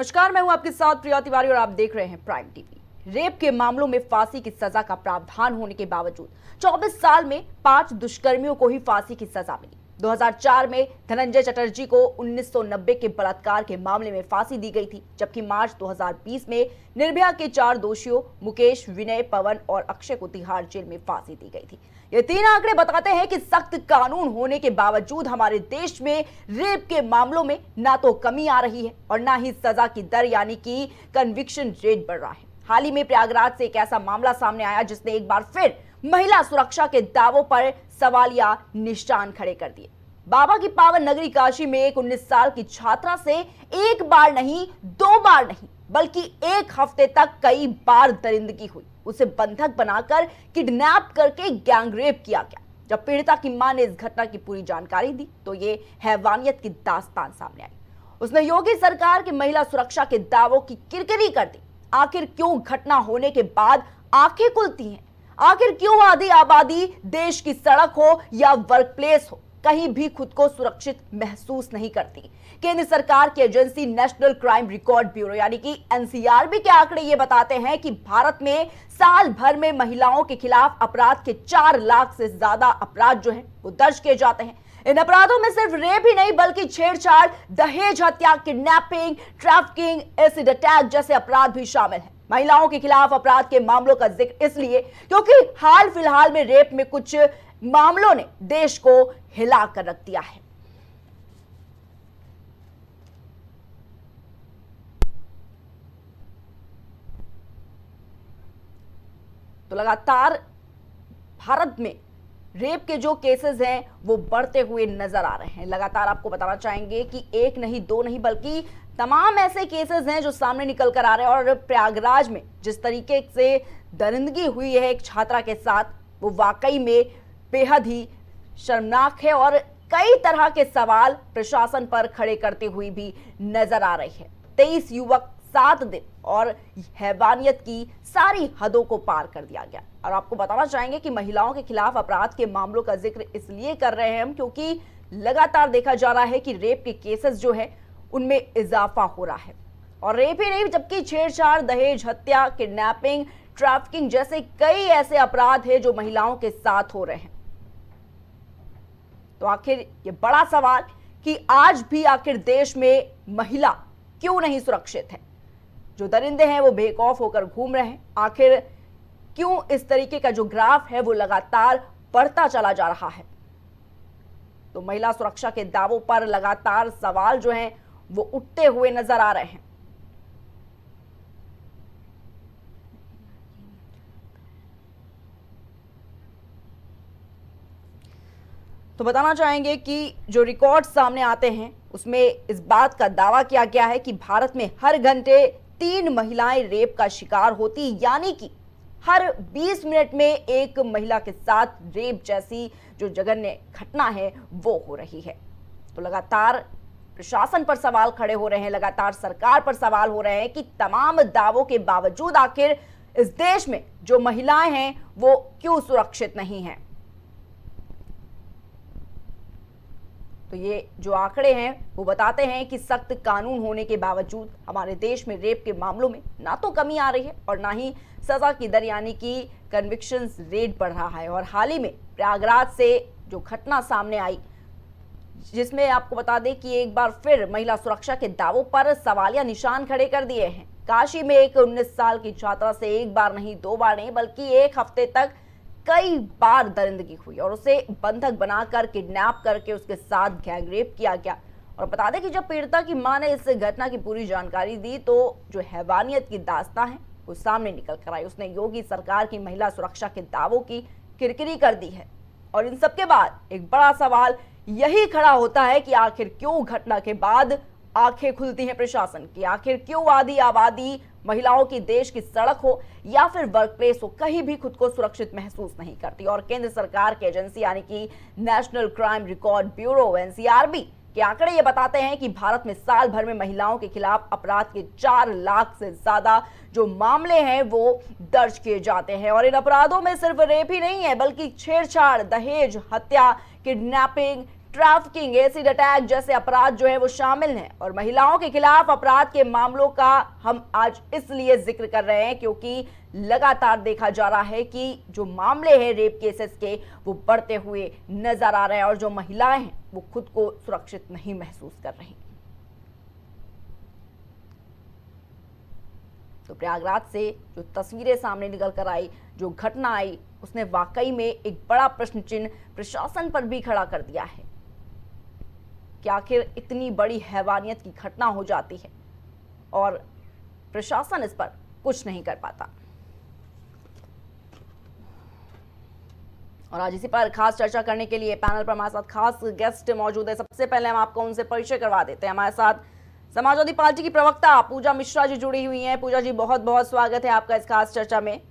नमस्कार, मैं हूं आपके साथ प्रिया तिवारी और आप देख रहे हैं प्राइम टीवी। रेप के मामलों में फांसी की सजा का प्रावधान होने के बावजूद 24 साल में 5 दुष्कर्मियों को ही फांसी की सजा मिली। 2004 में धनंजय चटर्जी को 1990 के बलात्कार के मामले में फांसी दी गई थी, जबकि मार्च 2020 में निर्भया के 4 दोषियों मुकेश, विनय, पवन और अक्षय को तिहाड़ जेल में फांसी दी गई थी। ये 3 आंकड़े बताते हैं कि सख्त कानून होने के बावजूद हमारे देश में रेप के मामलों में ना तो कमी आ रही है और ना ही सजा की दर यानी कि कन्विक्शन रेट बढ़ रहा है। हाल ही में प्रयागराज से एक ऐसा मामला सामने आया जिसने एक बार फिर महिला सुरक्षा के दावों पर सवालिया निशान खड़े कर दिए। बाबा की पावन नगरी काशी में एक 19 साल की छात्रा से एक बार नहीं, 2 बार नहीं, बल्कि एक हफ्ते तक कई बार दरिंदगी हुई। उसे बंधक बनाकर किडनैप करके गैंगरेप किया गया। जब पीड़िता की मां ने इस घटना की पूरी जानकारी दी तो ये हैवानियत की दास्तान सामने आई। उसने योगी सरकार की महिला सुरक्षा के दावों की किरकिरी कर दी। आखिर क्यों घटना होने के बाद आंखें खुलती हैं? आखिर क्यों आधी आबादी देश की सड़क हो या वर्क प्लेस हो कहीं भी खुद को सुरक्षित महसूस नहीं करती? केंद्र सरकार की agency national crime record bureau यानी कि एनसीआरबी के आंकड़े ये बताते हैं कि भारत में साल भर में महिलाओं के खिलाफ अपराध के 4 लाख से ज्यादा अपराध जो है वो दर्ज किए जाते हैं। इन अपराधों में सिर्फ रेप ही नहीं बल्कि छेड़छाड़, दहेज हत्या, किडनैपिंग, ट्रैफिकिंग, एसिड अटैक जैसे अपराध भी शामिल हैं। महिलाओं के खिलाफ अपराध के मामलों का जिक्र इसलिए क्योंकि हाल फिलहाल में रेप में कुछ मामलों ने देश को हिला कर रख दिया है। तो लगातार भारत में रेप के जो केसेस हैं वो बढ़ते हुए नजर आ रहे हैं। लगातार आपको बताना चाहेंगे कि एक नहीं, 2 नहीं, बल्कि तमाम ऐसे केसेस हैं जो सामने निकल कर आ रहे हैं। और प्रयागराज में जिस तरीके से दरिंदगी हुई है एक छात्रा के साथ, वो वाकई में बेहद ही शर्मनाक है और कई तरह के सवाल प्रशासन पर खड़े करते हुए भी नजर आ रही है। 23 युवक 7 दिन और हैवानियत की सारी हदों को पार कर दिया गया। और आपको बताना चाहेंगे कि महिलाओं के खिलाफ अपराध के मामलों का जिक्र इसलिए कर रहे हैं हम क्योंकि लगातार देखा जा रहा है कि रेप के केसेस जो है उनमें इजाफा हो रहा है। और रेप ही नहीं जबकि छेड़छाड़, दहेज हत्या, किडनैपिंग, ट्रैफिकिंग जैसे कई ऐसे अपराध हैं जो महिलाओं के साथ हो रहे हैं। तो आखिर ये बड़ा सवाल कि आज भी आखिर देश में महिला क्यों नहीं सुरक्षित है? जो दरिंदे हैं वो बेखौफ होकर घूम रहे हैं। आखिर क्यों इस तरीके का जो ग्राफ है वो लगातार बढ़ता चला जा रहा है? तो महिला सुरक्षा के दावों पर लगातार सवाल जो हैं वो उठते हुए नजर आ रहे हैं। तो बताना चाहेंगे कि जो रिकॉर्ड सामने आते हैं उसमें इस बात का दावा किया गया है कि भारत में हर घंटे 3 महिलाएं रेप का शिकार होती, यानी कि हर 20 मिनट में एक महिला के साथ रेप जैसी जो जघन्य घटना है वो हो रही है। तो लगातार प्रशासन पर सवाल खड़े हो रहे हैं, लगातार सरकार पर सवाल हो रहे हैं कि तमाम दावों के बावजूद आखिर इस देश में जो महिलाएं हैं वो क्यों सुरक्षित नहीं हैं। तो ये जो आंकड़े हैं वो बताते हैं कि सख्त कानून होने के बावजूद हमारे देश में रेप के मामलों में ना तो कमी आ रही है और ना ही सजा की दर यानी कि कन्विक्शन रेट बढ़ रहा है। और हाल ही में प्रयागराज से जो घटना सामने आई जिसमें आपको बता दें कि एक बार फिर महिला सुरक्षा के दावों पर सवालिया निशान खड़े कर दिए हैं। काशी में एक 19 साल की छात्रा से एक बार नहीं, 2 बार नहीं, बल्कि एक हफ्ते तक कई बार दरिंदगी हुई और उसे बंधक बनाकर किडनैप करके उसके साथ गैंगरेप किया गया। और बता दें कि जब पीड़िता की मां ने इस घटना की पूरी जानकारी दी तो जो हैवानियत की दास्तां है वो सामने निकल कर आई। उसने योगी सरकार की महिला सुरक्षा के दावों की किरकिरी कर दी है। और इन सबके बाद एक बड़ा सवाल यही खड़ा होता है कि आखिर क्यों घटना के बाद आंखें खुलती हैं प्रशासन की? आखिर क्यों आधी आबादी महिलाओं की देश की सड़क हो या फिर वर्क प्लेस हो कहीं भी खुद को सुरक्षित महसूस नहीं करती? और केंद्र सरकार की एजेंसी यानी कि national crime record bureau NCRB के आंकड़े ये बताते हैं कि भारत में साल भर में महिलाओं के खिलाफ अपराध के 4 लाख से ज्यादा जो मामले हैं वो दर्ज किए जाते हैं। और इन अपराधों में सिर्फ रेप ही नहीं है बल्कि छेड़छाड़, दहेज हत्या, किडनैपिंग, ट्रैफिकिंग, एसिड अटैक जैसे अपराध जो है वो शामिल हैं। और महिलाओं के खिलाफ अपराध के मामलों का हम आज इसलिए जिक्र कर रहे हैं क्योंकि लगातार देखा जा रहा है कि जो मामले हैं रेप केसेस के वो बढ़ते हुए नजर आ रहे हैं और जो महिलाएं हैं वो खुद को सुरक्षित नहीं महसूस कर रही। तो प्रयागराज से जो तस्वीरें सामने निकल कर आई, जो घटना आई, उसने वाकई में एक बड़ा प्रश्न चिन्ह प्रशासन पर भी खड़ा कर दिया है कि आखिर इतनी बड़ी हैवानियत की घटना हो जाती है और प्रशासन इस पर कुछ नहीं कर पाता। और आज इसी पर खास चर्चा करने के लिए पैनल पर हमारे साथ खास गेस्ट मौजूद है। सबसे पहले हम आपको उनसे परिचय करवा देते हैं। हमारे साथ समाजवादी पार्टी की प्रवक्ता पूजा मिश्रा जी जुड़ी हुई हैं। पूजा जी, बहुत बहुत स्वागत है आपका इस खास चर्चा में।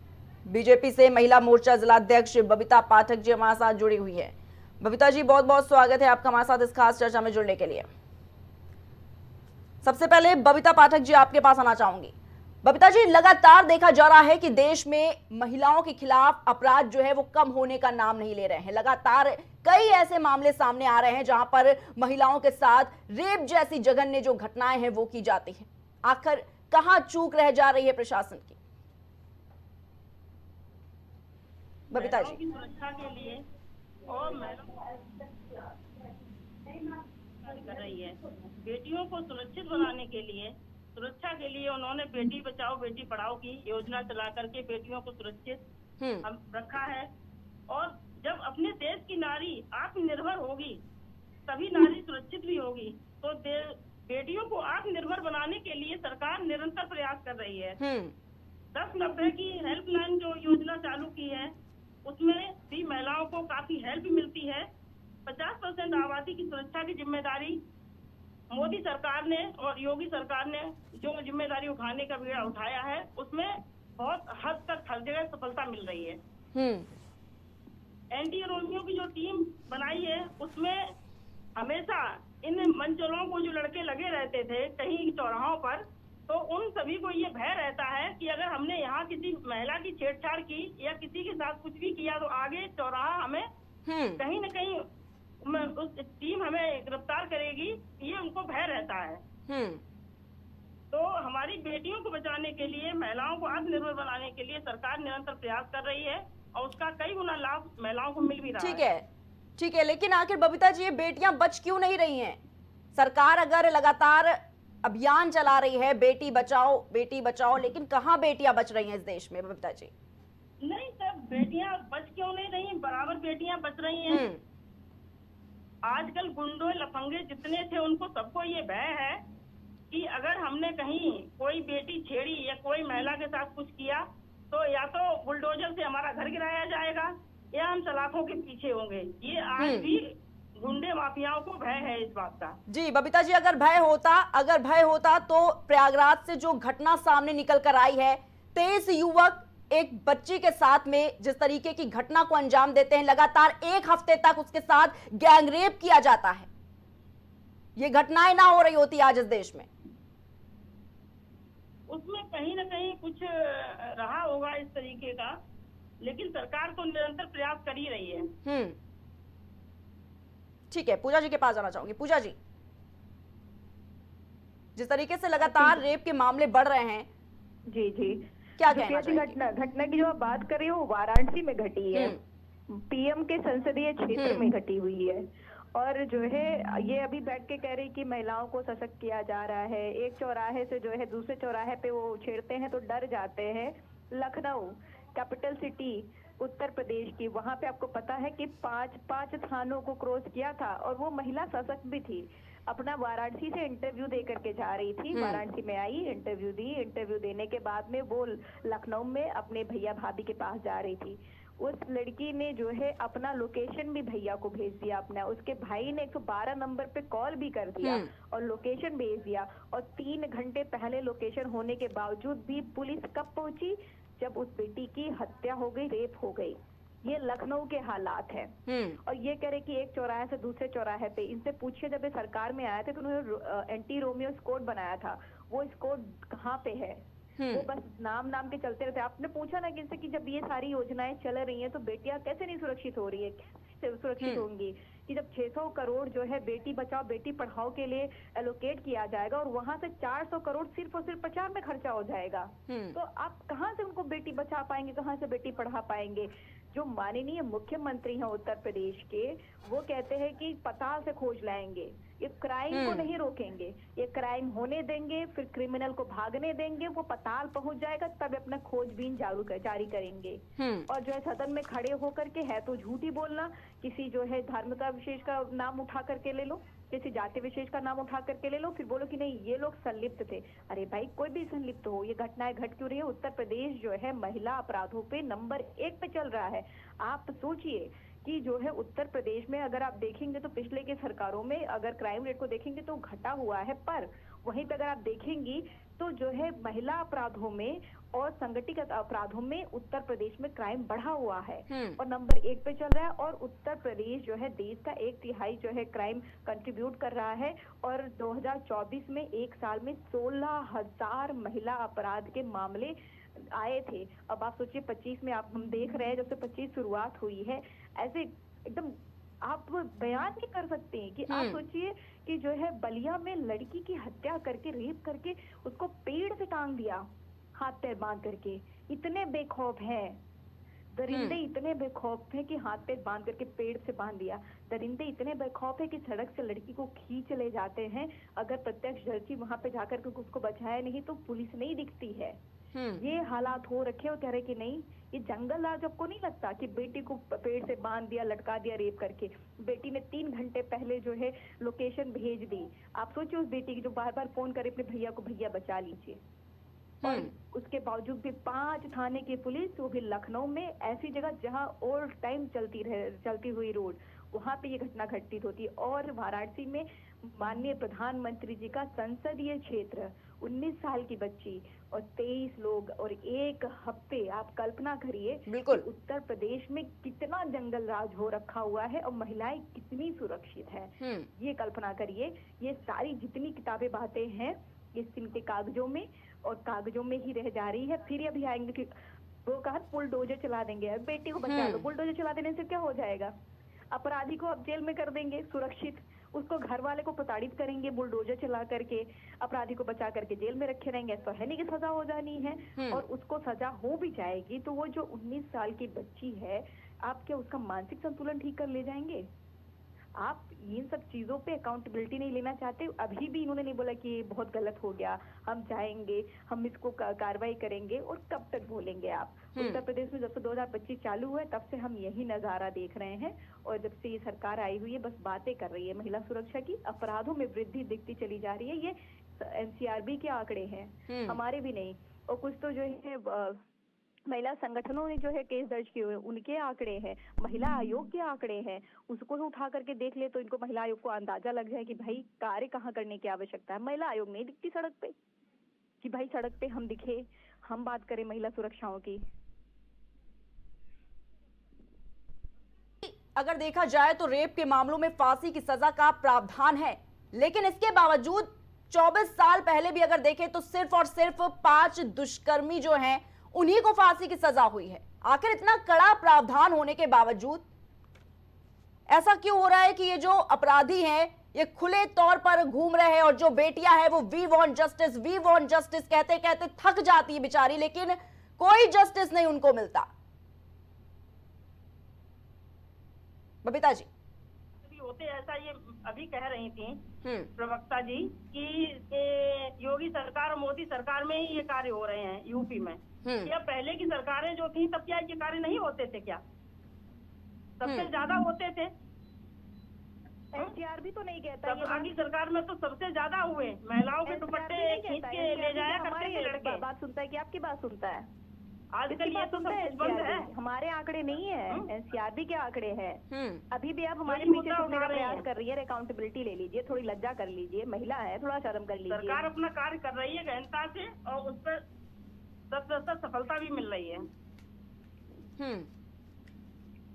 बीजेपी से महिला मोर्चा जिलाध्यक्ष बबीता पाठक जी हमारे साथ जुड़ी हुई है। बबीता जी, बहुत बहुत स्वागत है आपका हमारे साथ इस खास चर्चा में जुड़ने के लिए। सबसे पहले बबीता पाठक जी आपके पास आना चाहूंगी। बबीता जी, लगातार देखा जा रहा है कि देश में महिलाओं के खिलाफ अपराध जो है वो कम होने का नाम नहीं ले रहे हैं। लगातार कई ऐसे मामले सामने आ रहे हैं जहां पर महिलाओं के साथ रेप जैसी जघन्य जो घटनाएं हैं वो की जाती हैं। आखिर कहां चूक रह जा रही है प्रशासन की? बबीता जी, सुरक्षा के लिए और कर रही है, बेटियों को सुरक्षित बनाने के लिए, सुरक्षा के लिए उन्होंने बेटी बचाओ बेटी पढ़ाओ की योजना चला करके बेटियों को सुरक्षित हम रखा है। और जब अपने देश की नारी आत्मनिर्भर होगी तभी नारी सुरक्षित भी होगी। तो बेटियों को आत्मनिर्भर बनाने के लिए सरकार निरंतर प्रयास कर रही है। 1090 की हेल्पलाइन जो योजना चालू की है उसमें भी महिलाओं को काफी हेल्प मिलती है। 50% आबादी की सुरक्षा की जिम्मेदारी मोदी सरकार ने और योगी सरकार ने जो जिम्मेदारी उठाने का बीड़ा उठाया है उसमें बहुत हद तक हर जगह सफलता मिल रही है। एंटी रोमियो की जो टीम बनाई है उसमें हमेशा इन मंचलों को जो लड़के लगे रहते थे कहीं चौराहों पर, तो उन सभी को ये भय रहता है कि अगर हमने यहाँ किसी महिला की छेड़छाड़ की या किसी के साथ कुछ भी किया तो आगे चौराहा हमें कहीं न कहीं उस टीम हमें गिरफ्तार करेगी, ये उनको भय रहता है। तो हमारी बेटियों को बचाने के लिए, महिलाओं को आत्मनिर्भर बनाने के लिए सरकार निरंतर प्रयास कर रही है और उसका कई गुना लाभ महिलाओं को मिल भी रहा है। ठीक है, लेकिन आखिर बबीता जी ये बेटियां बच क्यों नहीं रही हैं? सरकार अगर लगातार अभियान चला रही है बेटी बचाओ, लेकिन कहाँ बेटियां बच रही हैं इस देश में बबीता जी? नहीं सर, बेटियां बच क्यों नहीं रही, बराबर बेटियां बच रही हैं। आजकल गुंडे लफंगे जितने थे उनको सबको ये भय है कि अगर हमने कहीं कोई बेटी छेड़ी या कोई महिला के साथ कुछ किया तो या तो बुलडोजर से हमारा घर गिराया जाएगा या हम सलाखों के पीछे होंगे। ये आज भी गुंडे माफियाओं को भय है इस बात का। जी बबीता जी, अगर भय होता तो प्रयागराज से जो घटना सामने निकल कर आई है, 23 युवक एक बच्ची के साथ में जिस तरीके की घटना को अंजाम देते हैं, लगातार 1 हफ्ते तक उसके साथ गैंगरेप किया जाता है, ये घटनाएं ना हो रही होती आज इस देश में? उसमें कहीं ना कहीं कुछ रहा होगा इस तरीके का, लेकिन सरकार तो निरंतर प्रयास कर ही रही है। ठीक है, पूजा जी के पास जाना चाहूंगी। पूजा जी, जिस तरीके से लगातार रेप के मामले बढ़ रहे हैं, जी क्या कहना चाहिए? घटना की जो आप बात कर रही हो वाराणसी में घटी है, पीएम के संसदीय क्षेत्र में घटी हुई है। और जो है ये अभी बैठ के कह रही कि महिलाओं को सशक्त किया जा रहा है, एक चौराहे से जो है दूसरे चौराहे पे वो छेड़ते हैं तो डर जाते हैं। लखनऊ कैपिटल सिटी उत्तर प्रदेश की, वहां पे आपको पता है कि पांच थानों को क्रॉस किया था और वो महिला सशक्त भी थी। अपना वाराणसी से इंटरव्यू दे करके जा रही थी, वाराणसी में आई, इंटरव्यू दी, इंटरव्यू देने के बाद में वो लखनऊ में अपने भैया भाभी के पास जा रही थी। उस लड़की ने जो है अपना लोकेशन भी भैया को भेज दिया अपना, उसके भाई ने 112 नंबर पे कॉल भी कर दिया और लोकेशन भेज दिया। और 3 घंटे पहले लोकेशन होने के बावजूद भी पुलिस कब पहुंची? जब उस बेटी की हत्या हो गई, रेप हो गई। ये लखनऊ के हालात हैं। और ये कह रहे कि एक चौराहे से दूसरे चौराहे पे, इनसे पूछिए जब ये सरकार में आए थे तो उन्होंने एंटी रोमियो स्क्वाड बनाया था, वो स्क्वाड कहाँ पे है? वो बस नाम के चलते रहते। आपने पूछा ना कि इनसे कि जब ये सारी योजनाएं चल रही हैं तो बेटियां कैसे नहीं सुरक्षित हो रही है, कैसे सुरक्षित होंगी? कि जब 600 करोड़ जो है बेटी बचाओ बेटी पढ़ाओ के लिए एलोकेट किया जाएगा और वहां से 400 करोड़ सिर्फ और सिर्फ प्रचार में खर्चा हो जाएगा, तो आप कहां से उनको बेटी बचा पाएंगे, कहां से बेटी पढ़ा पाएंगे? जो माननीय मुख्यमंत्री हैं उत्तर प्रदेश के, वो कहते हैं कि पताल से खोज लाएंगे, ये क्राइम को नहीं रोकेंगे, ये क्राइम होने देंगे, फिर क्रिमिनल को भागने देंगे, वो पताल पहुंच जाएगा तब अपना खोजबीन जारी करेंगे। और जो है सदन में खड़े होकर के है तो झूठी बोलना, किसी जो है धार्मिकता विशेष का नाम उठा करके ले लो, किसी जाति विशेष का नाम उठा करके ले लो, फिर बोलो कि नहीं ये लोग संलिप्त थे। अरे भाई कोई भी संलिप्त हो, ये घटनाएं घट क्यों रही है? उत्तर प्रदेश जो है महिला अपराधों पे नंबर 1 पे चल रहा है। आप सोचिए कि जो है उत्तर प्रदेश में अगर आप देखेंगे तो पिछले के सरकारों में अगर क्राइम रेट को देखेंगे तो घटा हुआ है, पर वहीं पे अगर आप देखेंगी तो जो है महिला अपराधों में और संगठित अपराधों में उत्तर प्रदेश में क्राइम बढ़ा हुआ है और नंबर 1 पे चल रहा है। और उत्तर प्रदेश जो है देश का 1/3 जो है क्राइम कंट्रीब्यूट कर रहा है। और 2024 में एक साल में 16,000 महिला अपराध के मामले आए थे। अब आप सोचिए 25 में हम देख रहे हैं जब से 25 शुरुआत हुई है, ऐसे एकदम आप बयान नहीं कर सकते हैं कि आप सोचिए कि जो है बलिया में लड़की की हत्या करके रेप करके उसको पेड़ से टांग दिया हाथ पैर बांध करके। इतने बेखौफ हैं दरिंदे, इतने बेखौफ है कि हाथ पैर बांध करके पेड़ से बांध दिया। दरिंदे इतने बेखौफ है कि सड़क से लड़की को खींच ले जाते हैं, अगर प्रत्यक्षदर्शी वहां पे जाकर के उसको बचाया नहीं तो पुलिस नहीं दिखती है। ये हालात हो रखे और कह रहे कि नहीं ये जंगल राज आपको नहीं लगता कि बेटी को पेड़ से बांध दिया, लटका दिया रेप करके। बेटी ने 3 घंटे पहले जो है लोकेशन भेज दी। आप सोचिए उस बेटी की जो बार बार फोन करे अपने भैया को, भैया बचा लीजिए। और उसके बावजूद भी 5 थाने की पुलिस, वो भी लखनऊ में, ऐसी जगह जहां ऑल टाइम चलती हुई रोड, वहां पे ये घटना घटित होती है। और वाराणसी में माननीय प्रधानमंत्री जी का संसदीय क्षेत्र, 19 साल की बच्ची और 23 लोग और 1 हफ्ते, आप कल्पना करिए बिल्कुल उत्तर प्रदेश में कितना जंगल राज हो रखा हुआ है और महिलाएं कितनी सुरक्षित है। ये कल्पना करिए, ये सारी जितनी किताबें बातें हैं इस दिन के कागजों में और कागजों में ही रह जा रही है। फिर अभी आएंगे कि वो कहा बुलडोजर चला देंगे, बेटी को बचा दो। बुलडोजर चला देने से क्या हो जाएगा? अपराधी को अब जेल में कर देंगे सुरक्षित, उसको घर वाले को प्रताड़ित करेंगे बुलडोजर चला करके, अपराधी को बचा करके जेल में रखे रहेंगे। तो है नहीं कि सजा हो जानी है, और उसको सजा हो भी जाएगी तो वो जो 19 साल की बच्ची है, आप क्या उसका मानसिक संतुलन ठीक कर ले जाएंगे? आप इन सब चीजों पे अकाउंटेबिलिटी नहीं लेना चाहते। अभी भी इन्होंने नहीं बोला कि ये बहुत गलत हो गया, हम जाएंगे, हम इसको कार्रवाई करेंगे। और कब तक बोलेंगे आप? उत्तर प्रदेश में जब से 2025 चालू हुआ है तब से हम यही नजारा देख रहे हैं, और जब से ये सरकार आई हुई है बस बातें कर रही है महिला सुरक्षा की। अपराधों में वृद्धि दिखती चली जा रही है, ये NCRB के आंकड़े हैं, हमारे भी नहीं। और कुछ तो जो है महिला संगठनों ने जो है केस दर्ज किए हुए, उनके आंकड़े हैं, महिला आयोग के आंकड़े हैं, उसको उठा करके देख ले तो इनको महिला आयोग को अंदाजा लग जाए कि भाई कार्य कहाँ करने की आवश्यकता है। महिला आयोग नहीं दिखती सड़क पे कि भाई सड़क पे हम दिखे, हम बात करें महिला सुरक्षाओं की। अगर देखा जाए तो रेप के मामलों में फांसी की सजा का प्रावधान है, लेकिन इसके बावजूद 24 साल पहले भी अगर देखें तो सिर्फ और सिर्फ 5 दुष्कर्मी जो हैं उन्हीं को फांसी की सजा हुई है। आखिर इतना कड़ा प्रावधान होने के बावजूद ऐसा क्यों हो रहा है कि ये जो अपराधी हैं ये खुले तौर पर घूम रहे हैं, और जो बेटियां हैं वो वी वांट जस्टिस कहते कहते थक जाती है बेचारी, लेकिन कोई जस्टिस नहीं उनको मिलता। बबीता जी होते ऐसा ये अभी कह रही थी प्रवक्ता जी कि योगी सरकार और मोदी सरकार में ही ये कार्य हो रहे हैं यूपी में। क्या पहले की सरकारें जो थी तब क्या ये कार्य नहीं होते थे? क्या सबसे ज्यादा होते थे? NCRB तो नहीं कहता, आगे सरकार में तो सबसे ज्यादा हुए। महिलाओं के दुपट्टे खींच के ले जाया करते थे लड़के। बात सुनता है कि आपकी बात सुनता है? आजकल ये तो सब कुछ बंद है। हमारे आंकड़े नहीं है, NCRB के आंकड़े हैं। अभी भी आप हमारे यही पीछे मुद्दा छूटने उठा का रही प्रयास हैं। कर रही है। अकाउंटेबिलिटी ले लीजिए, थोड़ी लज्जा कर लीजिए, महिला है, थोड़ा शर्म कर लीजिए। सरकार अपना कार्य कर रही है गहनता से और उस पर 10% सफलता भी मिल रही है।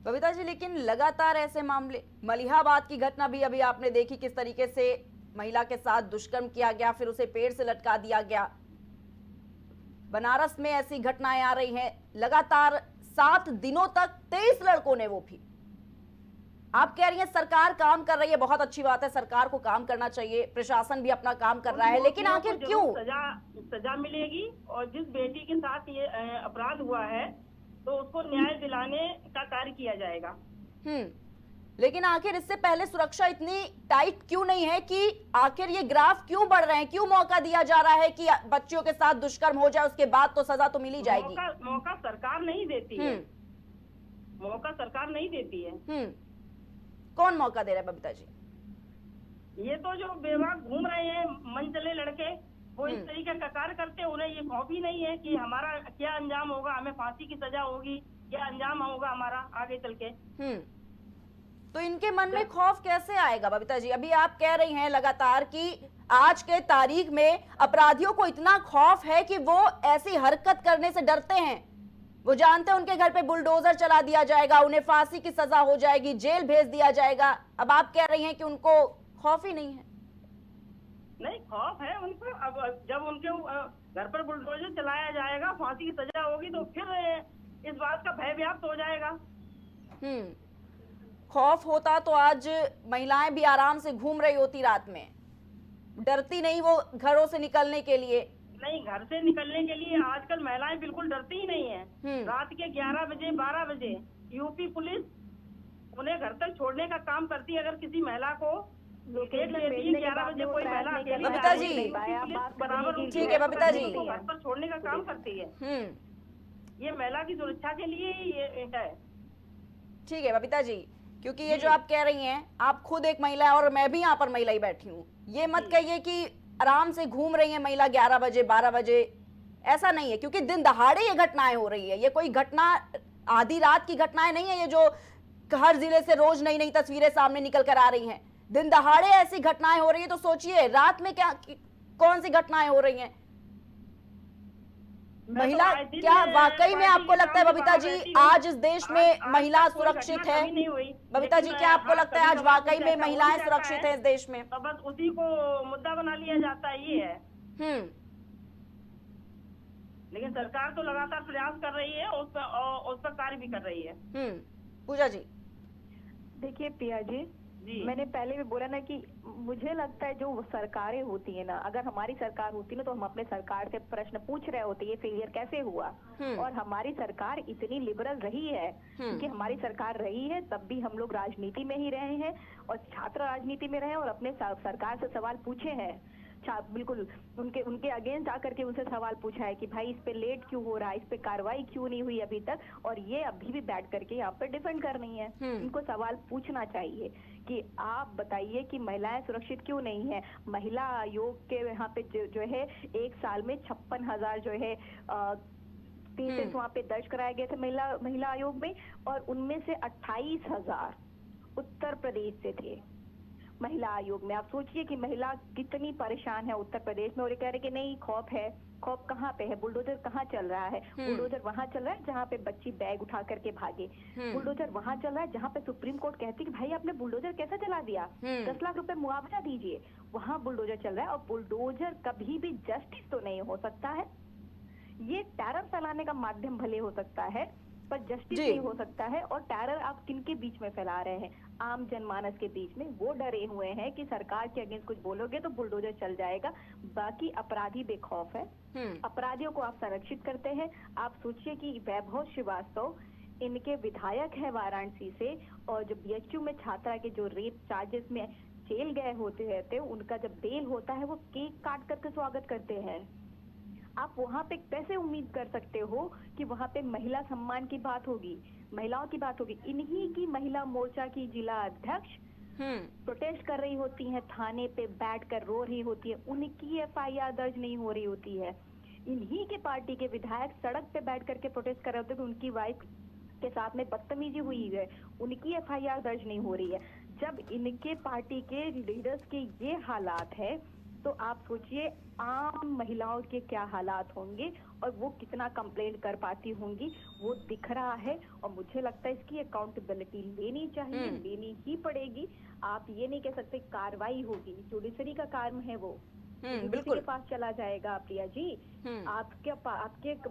बबीता जी, लेकिन लगातार ऐसे मामले, मलिहाबाद की घटना भी अभी आपने देखी, किस तरीके से महिला के साथ दुष्कर्म किया गया, फिर उसे पेड़ से लटका दिया गया। बनारस में ऐसी घटनाएं आ रही हैं लगातार, 7 दिनों तक 23 लड़कों ने वो भी आप कह रही हैं सरकार काम कर रही है, बहुत अच्छी बात है, सरकार को काम करना चाहिए, प्रशासन भी अपना काम कर रहा है, लेकिन आखिर क्यों? सजा मिलेगी, और जिस बेटी के साथ ये अपराध हुआ है तो उसको न्याय दिलाने का कार्य किया जाएगा। लेकिन आखिर इससे पहले सुरक्षा इतनी टाइट क्यों नहीं है कि आखिर ये ग्राफ क्यों बढ़ रहे हैं? क्यों मौका दिया जा रहा है कि बच्चियों के साथ दुष्कर्म हो जाए, उसके बाद तो सजा तो मिल ही जाएगी? मौका सरकार नहीं देती है, मौका सरकार नहीं देती है। कौन मौका दे रहा है बबीता जी? ये तो जो बेवाक घूम रहे हैं मन चले लड़के, वो इस तरीके का कार्य करते हैं, उन्हें ये खौफ ही नहीं है कि हमारा क्या अंजाम होगा, हमें फांसी की सजा होगी, क्या अंजाम होगा हमारा आगे चल के। तो इनके मन में खौफ कैसे आएगा बबीता जी? अभी आप कह रही हैं लगातार कि आज के तारीख में अपराधियों को इतना खौफ है कि वो ऐसी हरकत करने से डरते हैं। वो जानते हैं उनके घर पे बुलडोजर चला दिया जाएगा, उन्हें फांसी की सजा हो जाएगी, जेल भेज दिया जाएगा। अब आप कह रही हैं कि उनको खौफ ही नहीं है। नहीं, खौफ है उनको। अब जब उनके घर पर बुलडोजर चलाया जाएगा, फांसी की सजा होगी, तो फिर इस बात का भय व्याप्त हो जाएगा। खौफ होता तो आज महिलाएं भी आराम से घूम रही होती, रात में डरती नहीं वो घरों से निकलने के लिए। नहीं, घर से निकलने के लिए आजकल महिलाएं बिल्कुल डरती ही नहीं है। रात के 11 बजे 12 बजे यूपी पुलिस उन्हें घर तक छोड़ने का काम करती है। अगर किसी महिला को 11 बजे कोई महिला अकेली बबीता जी, बराबर ठीक है बबीता जी, घर पर छोड़ने का काम करती है। ये महिला की सुरक्षा के लिए ही ये है। ठीक है बबीता जी, क्योंकि ये जो आप कह रही हैं, आप खुद एक महिला है और मैं भी यहाँ पर महिला ही बैठी हूँ। ये मत कहिए कि आराम से घूम रही है महिला 11 बजे 12 बजे, ऐसा नहीं है। क्योंकि दिन दहाड़े ये घटनाएं हो रही है, ये कोई घटना आधी रात की घटनाएं नहीं है, ये जो हर जिले से रोज नई नई तस्वीरें सामने निकल कर आ रही हैं। दिन दहाड़े ऐसी घटनाएं हो रही है, तो सोचिए रात में क्या कौन सी घटनाएं हो रही हैं। महिला क्या वाकई में आपको लगता है बबीता जी आज इस देश में महिला सुरक्षित है? बबीता जी, क्या आपको लगता है आज वाकई में महिलाएं सुरक्षित है इस देश में? तो बस उसी को मुद्दा बना लिया जाता है, ये है। लेकिन सरकार तो लगातार प्रयास कर रही है, उस पर कार्य भी कर रही है। पूजा जी, देखिए प्रिया जी, मैंने पहले भी बोला ना कि मुझे लगता है जो सरकारें होती है ना, अगर हमारी सरकार होती ना तो हम अपने सरकार से प्रश्न पूछ रहे होते ये फेलियर कैसे हुआ। और हमारी सरकार इतनी लिबरल रही है कि हमारी सरकार रही है तब भी हम लोग राजनीति में ही रहे हैं और छात्र राजनीति में रहे और अपने सरकार से सवाल पूछे हैं। बिल्कुल उनके अगेंस्ट आकर के उनसे सवाल पूछा है कि भाई इस पे लेट क्यों हो रहा है, इस पे कार्रवाई क्यों नहीं हुई अभी तक, और ये अभी भी बैठ करके यहाँ पे डिफेंड कर रही है। इनको सवाल पूछना चाहिए कि आप बताइए कि महिलाएं सुरक्षित क्यों नहीं है। महिला आयोग के यहाँ पे जो है एक साल में 56,000 जो है केसेस वहाँ पे दर्ज कराए गए थे महिला आयोग में, और उनमें से 28,000 उत्तर प्रदेश से थे महिला आयोग में। आप सोचिए कि महिला कितनी परेशान है उत्तर प्रदेश में, और ये कह रहे कि नहीं खौफ है। खौफ कहाँ पे है? बुलडोजर कहाँ चल रहा है? बुलडोजर वहाँ चल रहा है जहाँ पे बच्ची बैग उठा करके भागे। बुलडोजर वहाँ चल रहा है जहाँ पे सुप्रीम कोर्ट कहती कि भाई आपने बुलडोजर कैसे चला दिया, 10 लाख रुपए मुआवजा दीजिए। वहाँ बुलडोजर चल रहा है, और बुलडोजर कभी भी जस्टिस तो नहीं हो सकता है। ये टेरर फैलाने का माध्यम भले हो सकता है पर जस्टिस नहीं हो सकता है। और टेरर आप किनके बीच में फैला रहे हैं? आम जनमानस के बीच में। वो डरे हुए हैं कि सरकार के अगेंस्ट कुछ बोलोगे तो बुलडोजर चल जाएगा। बाकी अपराधी बेखौफ है, अपराधियों को आप संरक्षित करते हैं। आप सोचिए कि वैभव श्रीवास्तव इनके विधायक है वाराणसी से, और जो बीएचयू में छात्रा के जो रेप चार्जेस में जेल गए होते रहते, उनका जब बेल होता है वो केक काट करके स्वागत करते हैं। आप वहाँ पे कैसे उम्मीद कर सकते हो कि वहाँ पे महिला सम्मान की बात होगी, महिलाओं की बात होगी? इन्हीं की महिला मोर्चा की जिला अध्यक्ष प्रोटेस्ट कर रही होती हैं, थाने पे बैठकर रो रही होती है, उनकी एफआईआर दर्ज नहीं हो रही होती है। इन्हीं के पार्टी के विधायक सड़क पे बैठ करके प्रोटेस्ट कर रहे होते हैं कि उनकी वाइफ के साथ में बदतमीजी हुई है, उनकी एफआईआर दर्ज नहीं हो रही है। जब इनके पार्टी के लीडर्स के ये हालात है तो आप सोचिए आम महिलाओं के क्या हालात होंगे और वो कितना कंप्लेंट कर पाती होंगी। वो दिख रहा है, और मुझे लगता है इसकी अकाउंटेबिलिटी लेनी चाहिए, लेनी ही पड़ेगी। आप ये नहीं कह सकते कार्रवाई होगी, जुडिशरी का काम है वो, बिल्कुल के पास चला जाएगा। प्रिया जी, आपके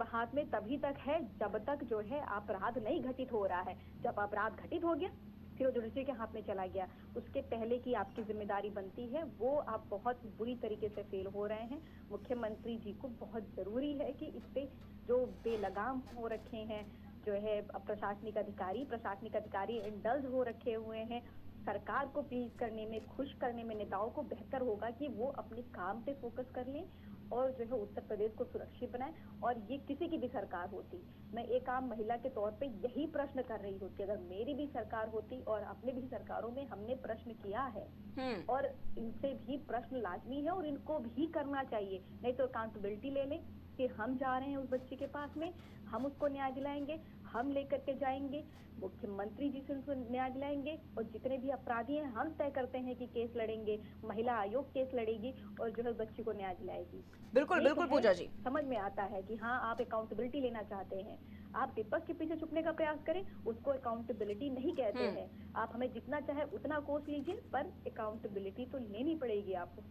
हाथ में तभी तक है जब तक जो है अपराध नहीं घटित हो रहा है। जब अपराध घटित हो गया फिर वो जुडिशरी के हाथ में चला गया। उसके पहले की आपकी जिम्मेदारी बनती है, वो आप बहुत बुरी तरीके से फेल हो रहे हैं। मुख्यमंत्री जी को बहुत जरूरी है कि इस पे जो बेलगाम हो रखे हैं, जो है प्रशासनिक अधिकारी इंडल्ज हो रखे हुए हैं, सरकार को प्लीज करने में, खुश करने में नेताओं को बेहतर होगा कि वो अपने काम पे फोकस कर लें और जो है उत्तर प्रदेश को सुरक्षित बनाएं। और ये किसी की भी सरकार होती, मैं एक आम महिला के तौर पे यही प्रश्न कर रही होती, अगर मेरी भी सरकार होती और अपने भी सरकारों में हमने प्रश्न किया है और इनसे भी प्रश्न लाजमी है और इनको भी करना चाहिए। नहीं तो अकाउंटेबिलिटी ले लें कि हम जा रहे हैं उस बच्चे के पास में, हम उसको न्याय दिलाएंगे, हम लेकर के जाएंगे, मुख्यमंत्री जी से उनको न्याय दिलाएंगे और जितने भी अपराधी हैं हम तय करते हैं कि केस लड़ेंगे, महिला आयोग केस लड़ेगी और जो है बच्ची को न्याय दिलाएगी। बिल्कुल बिल्कुल पूजा जी, समझ में आता है कि हाँ आप अकाउंटेबिलिटी लेना चाहते हैं, आप विपक्ष के पीछे छुपने का प्रयास करें, उसको अकाउंटेबिलिटी नहीं कहते हैं। आप हमें जितना चाहे उतना कोस लीजिए, पर अकाउंटेबिलिटी तो लेनी पड़ेगी आपको।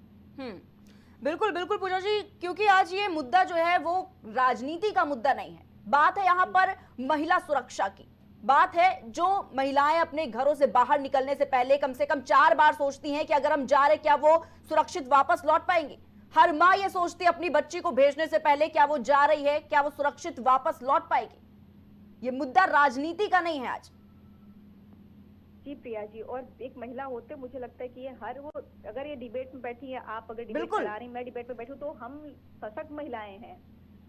बिल्कुल बिल्कुल पूजा जी, क्योंकि आज ये मुद्दा जो है वो राजनीति का मुद्दा नहीं है, बात है यहाँ पर महिला सुरक्षा की। बात है जो महिलाएं अपने घरों से बाहर निकलने से पहले कम से कम 4 बार सोचती हैं कि अगर हम जा रहे क्या वो सुरक्षित वापस लौट पाएंगी। हर माँ ये सोचती है अपनी बच्ची को भेजने से पहले क्या वो जा रही है, क्या वो सुरक्षित वापस लौट पाएगी। ये मुद्दा राजनीति का नहीं है आज। जी प्रिया जी, और एक महिला होते मुझे लगता है कि ये हर वो, अगर ये डिबेट में बैठी है, आप अगर डिबेट चला रही, मैं डिबेट में बैठी हूँ, तो हम सशक्त महिलाएं हैं,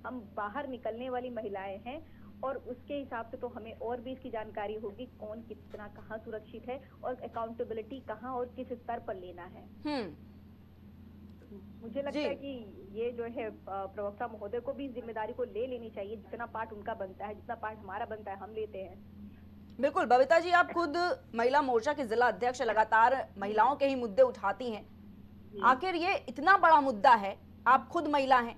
हम बाहर निकलने वाली महिलाएं हैं और उसके हिसाब से तो हमें और भी इसकी जानकारी होगी कौन कितना कहाँ सुरक्षित है और अकाउंटेबिलिटी कहाँ और किस स्तर पर लेना है। मुझे लगता है कि ये जो है प्रवक्ता महोदय को भी इस जिम्मेदारी को ले लेनी चाहिए, जितना पार्ट उनका बनता है, जितना पार्ट हमारा बनता है हम लेते हैं। बिल्कुल बबीता जी, आप खुद महिला मोर्चा की जिला अध्यक्ष, लगातार महिलाओं के ही मुद्दे उठाती हैं। आखिर ये इतना बड़ा मुद्दा है, आप खुद महिला हैं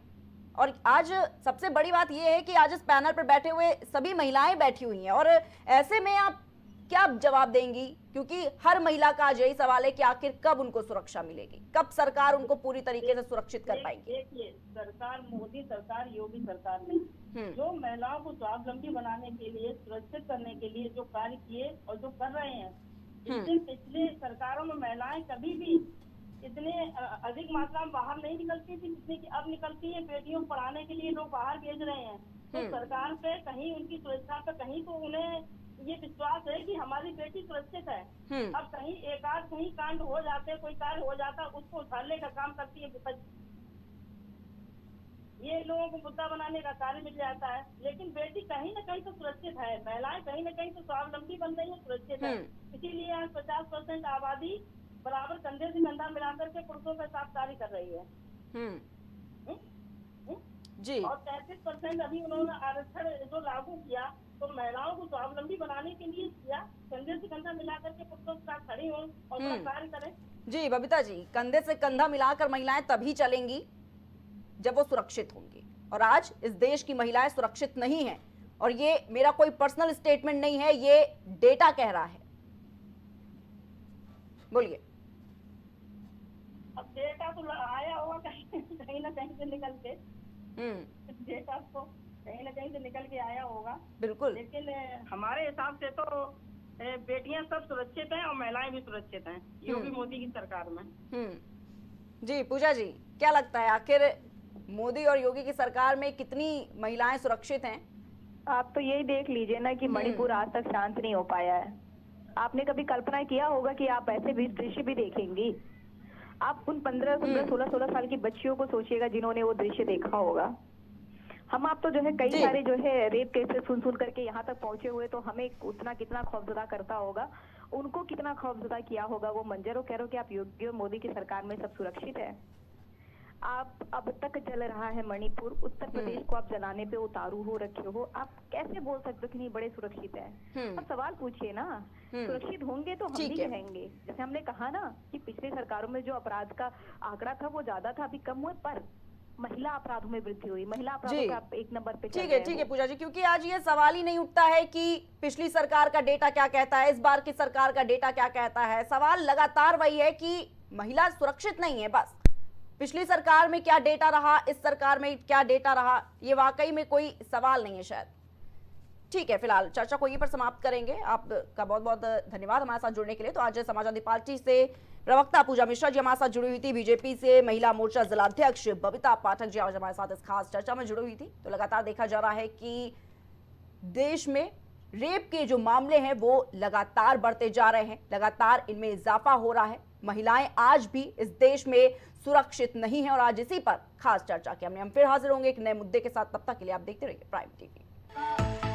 और आज सबसे बड़ी बात यह है कि आज इस पैनल पर बैठे हुए सभी महिलाएं बैठी हुई हैं और ऐसे में आप क्या जवाब देंगी, क्योंकि हर महिला का आज यही सवाल है कि आखिर कब उनको सुरक्षा मिलेगी, कब सरकार उनको पूरी तरीके से सुरक्षित कर पाएगी। देखिए, सरकार मोदी सरकार, योगी सरकार ने जो महिलाओं को स्वावलंबी बनाने के लिए, सुरक्षित करने के लिए जो कार्य किए और जो कर रहे हैं, इससे पिछले सरकारों में महिलाएं कभी भी इतने अधिक मात्रा में बाहर नहीं निकलती थी जितनी कि अब निकलती है। बेटियों को पढ़ाने के लिए लोग बाहर भेज रहे हैं, तो सरकार पे कहीं उनकी सुरक्षा पे कहीं तो उन्हें ये विश्वास है कि हमारी बेटी सुरक्षित है। अब कहीं एकाध कहीं कांड हो जाते, कोई कार्य हो जाता, उसको उछालने का काम करती है विपक्ष। ये लोगों को मुद्दा बनाने का कार्य मिल जाता है, लेकिन बेटी कहीं न कहीं तो सुरक्षित है, महिलाएं कहीं न कहीं तो स्वावलंबी बन रही है, सुरक्षित है। इसीलिए आज 50% आबादी बराबर कंधे से कंधा मिलाकर के पुरुषों के साथ कार्य कर रही है। जी। और 33% अभी उन्होंने आरक्षण जो लागू किया तो महिलाओं को स्वावलंबी बनाने के लिए किया, कंधे से कंधा मिलाकर के पुरुषों के साथ खड़ी हों और कार्य करें। जी बबीता जी, कंधे से कंधा मिलाकर महिलाएं तभी चलेंगी जब वो सुरक्षित होंगी, और आज इस देश की महिलाएं सुरक्षित नहीं हैं। और ये मेरा कोई पर्सनल स्टेटमेंट नहीं है, ये डेटा कह रहा है। बोलिए। अब डेटा तो आया होगा कहीं ना कहीं से निकल के, डेटा तो कहीं ना कहीं से निकल के आया होगा। बिल्कुल, लेकिन हमारे हिसाब से तो बेटियां सब सुरक्षित हैं और महिलाएं भी सुरक्षित हैं योगी मोदी की सरकार में। जी पूजा जी, क्या लगता है आखिर मोदी और योगी की सरकार में कितनी महिलाएं सुरक्षित हैं? आप तो यही देख लीजिए ना कि मणिपुर आज तक शांत नहीं हो पाया है। आपने कभी कल्पना किया होगा कि आप ऐसे भी दृश्य भी देखेंगी? आप उन 15, 16 साल की बच्चियों को सोचिएगा जिन्होंने वो दृश्य देखा होगा। हम आप तो जो है कई सारे जो है रेप केसेस सुन करके यहाँ तक पहुंचे हुए, तो हमें उतना कितना खौफजदा करता होगा, उनको कितना खौफजदा किया होगा वो मंजर। हो कह रहे हो कि आप योगी और मोदी की सरकार में सब सुरक्षित है। आप अब तक जल रहा है मणिपुर, उत्तर प्रदेश को आप जलाने पे उतारू हो रखे हो, आप कैसे बोल सकते हो कि नहीं बड़े सुरक्षित है? आप सवाल पूछिए ना, सुरक्षित होंगे तो हम भी रहेंगे। जैसे हमने कहा ना कि पिछली सरकारों में जो अपराध का आंकड़ा था वो ज्यादा था, अभी कम हुए, पर महिला अपराधों में वृद्धि हुई, महिला अपराधों पे आप 1 नंबर पे। ठीक है पूजा जी, क्योंकि आज ये सवाल ही नहीं उठता है कि पिछली सरकार का डेटा क्या कहता है, इस बार की सरकार का डेटा क्या कहता है। सवाल लगातार वही है कि महिला सुरक्षित नहीं है। बस पिछली सरकार में क्या डेटा रहा, इस सरकार में क्या डेटा रहा, ये वाकई में कोई सवाल नहीं है शायद। ठीक है, फिलहाल चर्चा को यहीं पर समाप्त करेंगे। आपका बहुत बहुत धन्यवाद हमारे साथ जुड़ने के लिए। तो आज समाजवादी पार्टी से प्रवक्ता पूजा मिश्रा जी हमारे साथ जुड़ी हुई थी, बीजेपी से महिला मोर्चा जिलाध्यक्ष बबीता पाठक जी आज हमारे साथ इस खास चर्चा में जुड़ी हुई थी। तो लगातार देखा जा रहा है कि देश में रेप के जो मामले हैं वो लगातार बढ़ते जा रहे हैं, लगातार इनमें इजाफा हो रहा है। महिलाएं आज भी इस देश में सुरक्षित नहीं है और आज इसी पर खास चर्चा की हम फिर हाजिर होंगे एक नए मुद्दे के साथ। तब तक के लिए आप देखते रहिए प्राइम टीवी।